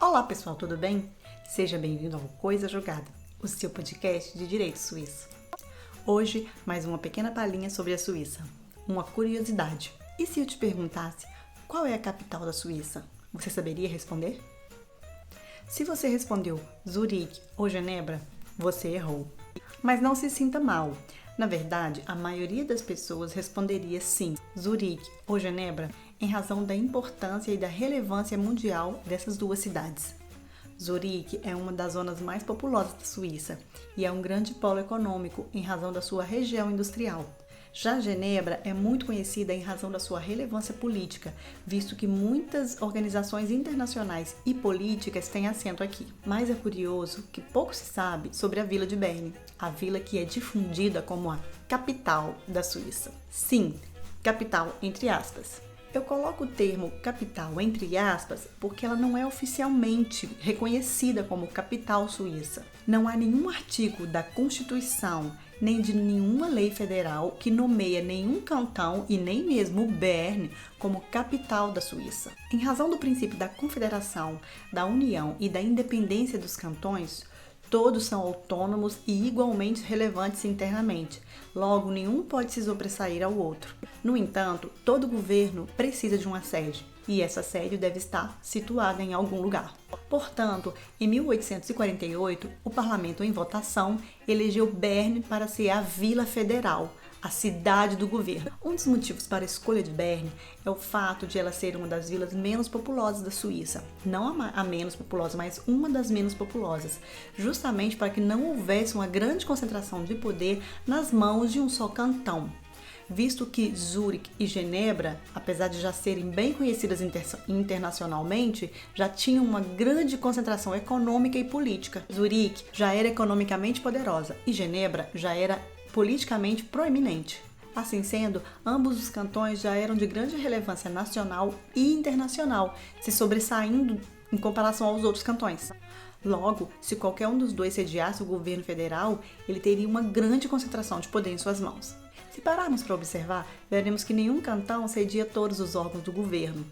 Olá pessoal, tudo bem? Seja bem-vindo ao Coisa Jogada, o seu podcast de direito suíço. Hoje, mais uma pequena palhinha sobre a Suíça. Uma curiosidade. E se eu te perguntasse qual é a capital da Suíça? Você saberia responder? Se você respondeu Zurique ou Genebra, você errou. Mas não se sinta mal. Na verdade, a maioria das pessoas responderia sim, Zurique ou Genebra, em razão da importância e da relevância mundial dessas duas cidades. Zurique é uma das zonas mais populosas da Suíça e é um grande polo econômico em razão da sua região industrial. Já Genebra é muito conhecida em razão da sua relevância política, visto que muitas organizações internacionais e políticas têm assento aqui. Mas é curioso que pouco se sabe sobre a vila de Berne, a vila que é difundida como a capital da Suíça. Sim, capital entre aspas. Eu coloco o termo capital entre aspas porque ela não é oficialmente reconhecida como capital suíça. Não há nenhum artigo da Constituição nem de nenhuma lei federal que nomeia nenhum cantão e nem mesmo Berne como capital da Suíça. Em razão do princípio da confederação, da união e da independência dos cantões, todos são autônomos e igualmente relevantes internamente, logo nenhum pode se sobressair ao outro. No entanto, todo governo precisa de uma sede, e essa sede deve estar situada em algum lugar. Portanto, em 1848, o parlamento em votação elegeu Berne para ser a vila federal, a cidade do governo. Um dos motivos para a escolha de Berne é o fato de ela ser uma das vilas menos populosas da Suíça. Não a menos populosa, mas uma das menos populosas. Justamente para que não houvesse uma grande concentração de poder nas mãos de um só cantão. Visto que Zurique e Genebra, apesar de já serem bem conhecidas internacionalmente, já tinham uma grande concentração econômica e política. Zurique já era economicamente poderosa e Genebra já era politicamente proeminente. Assim sendo, ambos os cantões já eram de grande relevância nacional e internacional, se sobressaindo em comparação aos outros cantões. Logo, se qualquer um dos dois sediasse o governo federal, ele teria uma grande concentração de poder em suas mãos. Se pararmos para observar, veremos que nenhum cantão cedia todos os órgãos do governo.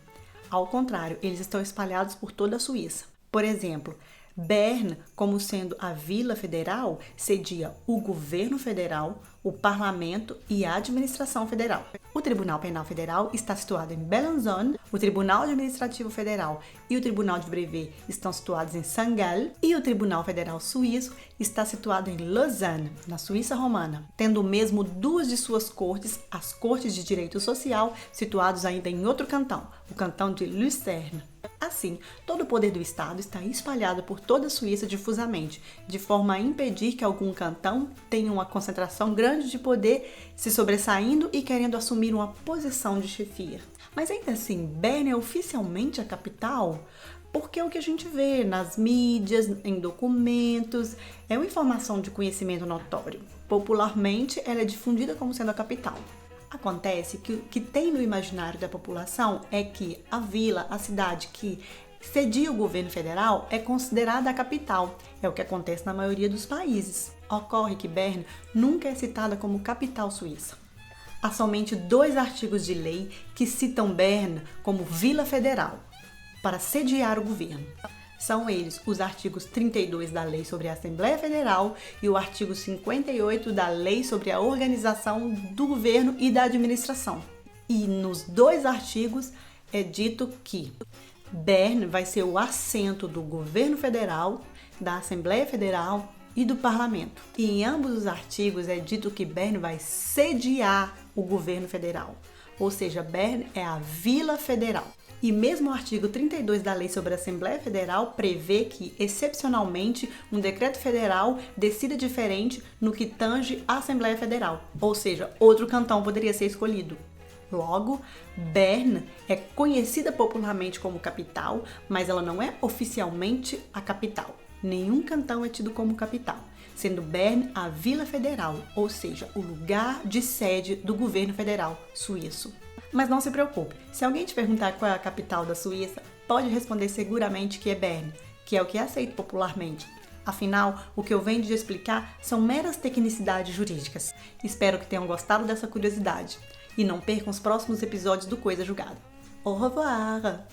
Ao contrário, eles estão espalhados por toda a Suíça. Por exemplo, Berne, como sendo a vila federal, cedia o governo federal, o parlamento e a administração federal. O Tribunal Penal Federal está situado em Besançon, o Tribunal Administrativo Federal e o Tribunal de Brevet estão situados em Saint-Gall e o Tribunal Federal Suíço está situado em Lausanne, na Suíça Romana, tendo mesmo duas de suas cortes, as Cortes de Direito Social, situados ainda em outro cantão, o cantão de Lucerne. Assim, todo o poder do Estado está espalhado por toda a Suíça difusamente, de forma a impedir que algum cantão tenha uma concentração grande de poder se sobressaindo e querendo assumir uma posição de chefia. Mas ainda assim, Berne é oficialmente a capital? Porque é o que a gente vê nas mídias, em documentos, é uma informação de conhecimento notório. Popularmente, ela é difundida como sendo a capital. Acontece que o que tem no imaginário da população é que a vila, a cidade que cedia o governo federal é considerada a capital. É o que acontece na maioria dos países. Ocorre que Berne nunca é citada como capital suíça. Há somente 2 artigos de lei que citam Berne como vila federal para sediar o governo. São eles os artigos 32 da Lei sobre a Assembleia Federal e o artigo 58 da Lei sobre a Organização do Governo e da Administração. E nos 2 artigos é dito que Berne vai ser o assento do governo federal, da Assembleia Federal e do Parlamento. E em ambos os artigos é dito que Berne vai sediar o governo federal, ou seja, Berne é a vila federal. E mesmo o artigo 32 da Lei sobre a Assembleia Federal prevê que, excepcionalmente, um decreto federal decida diferente no que tange à Assembleia Federal, ou seja, outro cantão poderia ser escolhido. Logo, Berne é conhecida popularmente como capital, mas ela não é oficialmente a capital. Nenhum cantão é tido como capital, sendo Berne a vila federal, ou seja, o lugar de sede do governo federal suíço. Mas não se preocupe, se alguém te perguntar qual é a capital da Suíça, pode responder seguramente que é Berne, que é o que é aceito popularmente. Afinal, o que eu venho de explicar são meras tecnicidades jurídicas. Espero que tenham gostado dessa curiosidade. E não percam os próximos episódios do Coisa Julgada. Au revoir!